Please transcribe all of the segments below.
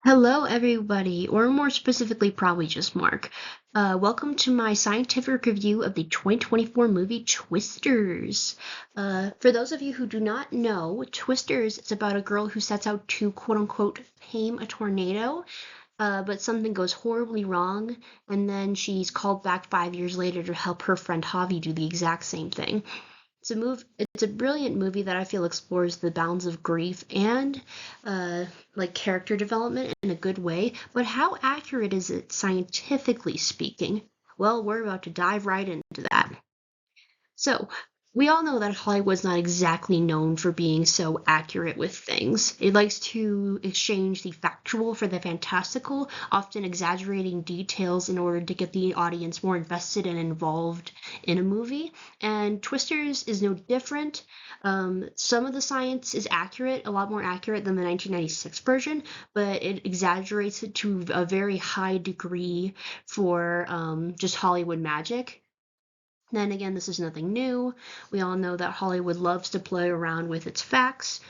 Hello, everybody, or more specifically, probably just Mark. Welcome to my scientific review of the 2024 movie Twisters. For those of you who do not know, Twisters is about a girl who sets out to quote unquote tame a tornado, but something goes horribly wrong, and then she's called back 5 years later to help her friend Javi do the exact same thing. It's a brilliant movie that I feel explores the bounds of grief and like character development in a good way. But how accurate is it scientifically speaking? Well, we're about to dive right into that. So, we all know that Hollywood's not exactly known for being so accurate with things. It likes to exchange the factual for the fantastical, often exaggerating details in order to get the audience more invested and involved in a movie. And Twisters is no different. Some of the science is accurate, a lot more accurate than the 1996 version, but it exaggerates it to a very high degree for just Hollywood magic. Then again, this is nothing new. We all know that Hollywood loves to play around with its facts.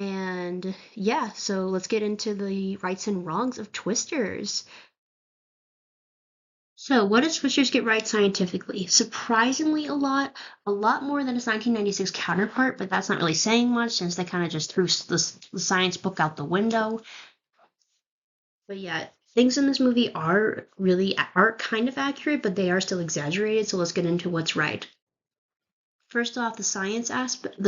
And yeah, so let's get into the rights and wrongs of Twisters. So, what does Twisters get right scientifically? Surprisingly, a lot more than its 1996 counterpart, but that's not really saying much since they kind of just threw the science book out the window. But yeah, things in this movie are kind of accurate, but they are still exaggerated. So let's get into what's right. First off, the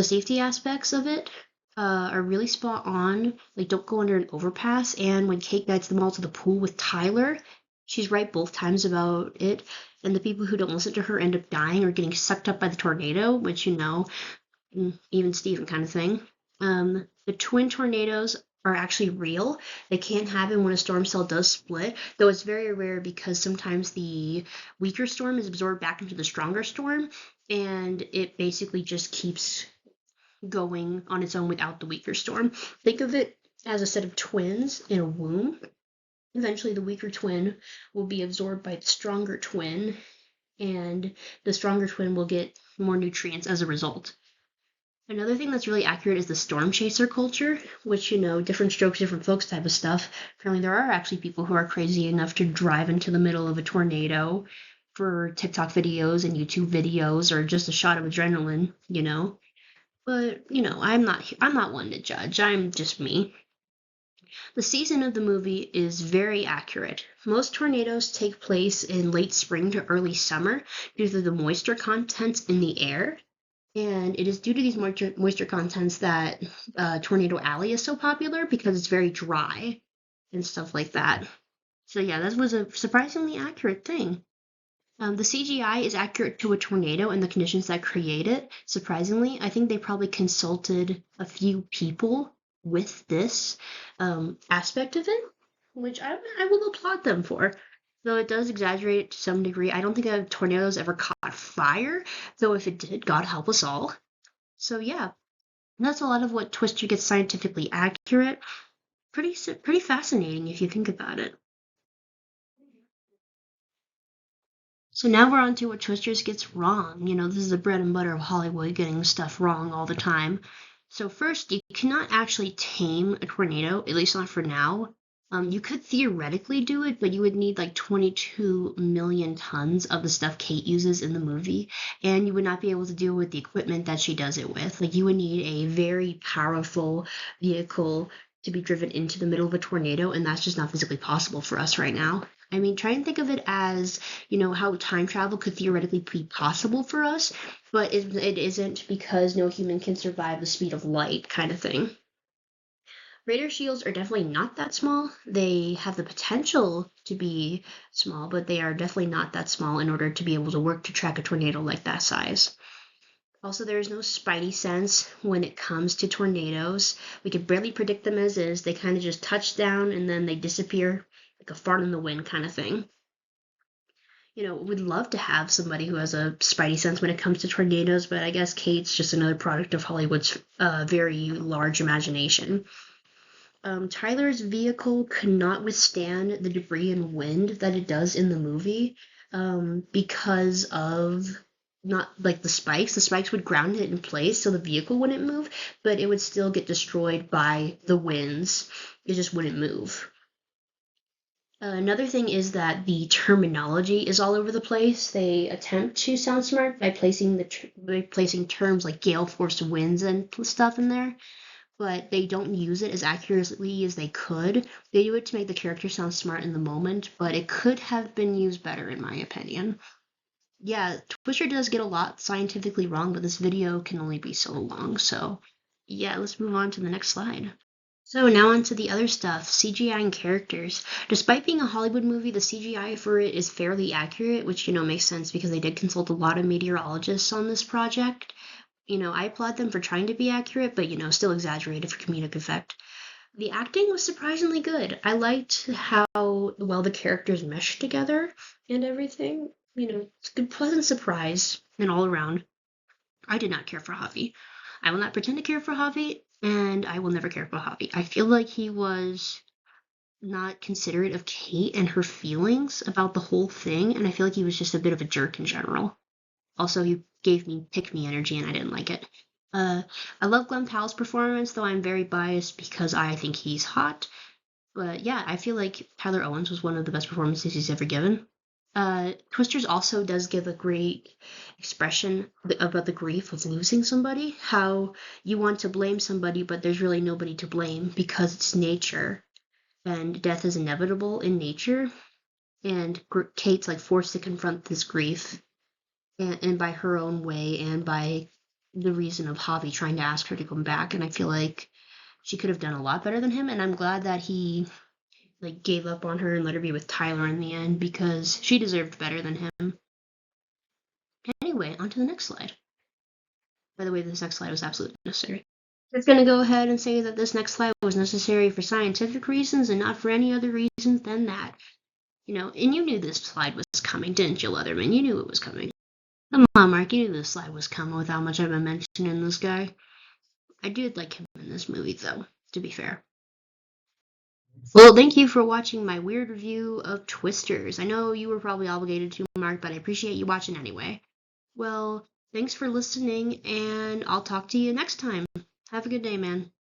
safety aspects of it are really spot on. Like, don't go under an overpass. And when Kate guides them all to the pool with Tyler, she's right both times about it. And the people who don't listen to her end up dying or getting sucked up by the tornado, which, even Steven kind of thing. The twin tornadoes are actually real. They can happen when a storm cell does split, though it's very rare because sometimes the weaker storm is absorbed back into the stronger storm, and it basically just keeps going on its own without the weaker storm. Think of it as a set of twins in a womb. Eventually, the weaker twin will be absorbed by the stronger twin, and the stronger twin will get more nutrients as a result. Another thing that's really accurate is the storm chaser culture, which, different strokes, different folks type of stuff. Apparently, there are actually people who are crazy enough to drive into the middle of a tornado for TikTok videos and YouTube videos or just a shot of adrenaline. But, I'm not one to judge. I'm just me. The season of the movie is very accurate. Most tornadoes take place in late spring to early summer due to the moisture contents in the air. And it is due to these moisture contents that Tornado Alley is so popular because it's very dry and stuff like that. So yeah, that was a surprisingly accurate thing. The CGI is accurate to a tornado and the conditions that create it. Surprisingly, I think they probably consulted a few people with this aspect of it, which I will applaud them for. Though it does exaggerate it to some degree. I don't think a tornado's ever caught fire, though if it did, God help us all. So yeah, that's a lot of what Twister gets scientifically accurate. Pretty fascinating if you think about it. So now we're on to what Twisters gets wrong. This is the bread and butter of Hollywood, getting stuff wrong all the time. So first, you cannot actually tame a tornado, at least not for now. You could theoretically do it, but you would need like 22 million tons of the stuff Kate uses in the movie, and you would not be able to deal with the equipment that she does it with. Like, you would need a very powerful vehicle to be driven into the middle of a tornado, and that's just not physically possible for us right now. I mean, try and think of it as, how time travel could theoretically be possible for us, but it isn't because no human can survive the speed of light, kind of thing. Radar shields are definitely not that small. They have the potential to be small, but they are definitely not that small in order to be able to work to track a tornado like that size. Also, there is no spidey sense when it comes to tornadoes. We can barely predict them as is. They kind of just touch down and then they disappear like a fart in the wind kind of thing. We'd love to have somebody who has a spidey sense when it comes to tornadoes, but I guess Kate's just another product of Hollywood's very large imagination. Tyler's vehicle could not withstand the debris and wind that it does in the movie because of not like the spikes. The spikes would ground it in place so the vehicle wouldn't move, but it would still get destroyed by the winds. It just wouldn't move. Another thing is that the terminology is all over the place. They attempt to sound smart by placing terms like gale force winds and stuff in there, but they don't use it as accurately as they could. They do it to make the character sound smart in the moment, but it could have been used better, in my opinion. Yeah, Twister does get a lot scientifically wrong, but this video can only be so long, so yeah, let's move on to the next slide. So now on to the other stuff, CGI and characters. Despite being a Hollywood movie, the CGI for it is fairly accurate, which, makes sense because they did consult a lot of meteorologists on this project. I applaud them for trying to be accurate, but, still exaggerated for comedic effect. The acting was surprisingly good. I liked how well the characters meshed together and everything. It's a good, pleasant surprise and all around. I did not care for Javi. I will not pretend to care for Javi, and I will never care for Javi. I feel like he was not considerate of Kate and her feelings about the whole thing, and I feel like he was just a bit of a jerk in general. Also, he gave me pick-me energy, and I didn't like it. I love Glen Powell's performance, though I'm very biased because I think he's hot. But yeah, I feel like Tyler Owens was one of the best performances he's ever given. Twisters also does give a great expression about the grief of losing somebody. How you want to blame somebody, but there's really nobody to blame because it's nature, and death is inevitable in nature. And Kate's like forced to confront this grief, and by her own way, and by the reason of Javi trying to ask her to come back. And I feel like she could have done a lot better than him, and I'm glad that he gave up on her and let her be with Tyler in the end because she deserved better than him. Anyway, on to the next slide. By the way, this next slide was absolutely necessary. Just gonna go ahead and say that this next slide was necessary for scientific reasons and not for any other reasons than that. And you knew this slide was coming, didn't you, Leatherman? You knew it was coming. Come on, Mark, you knew this slide was coming with how much I've been mentioning this guy. I did like him in this movie, though, to be fair. Well, thank you for watching my weird review of Twisters. I know you were probably obligated to, Mark, but I appreciate you watching anyway. Well, thanks for listening, and I'll talk to you next time. Have a good day, man.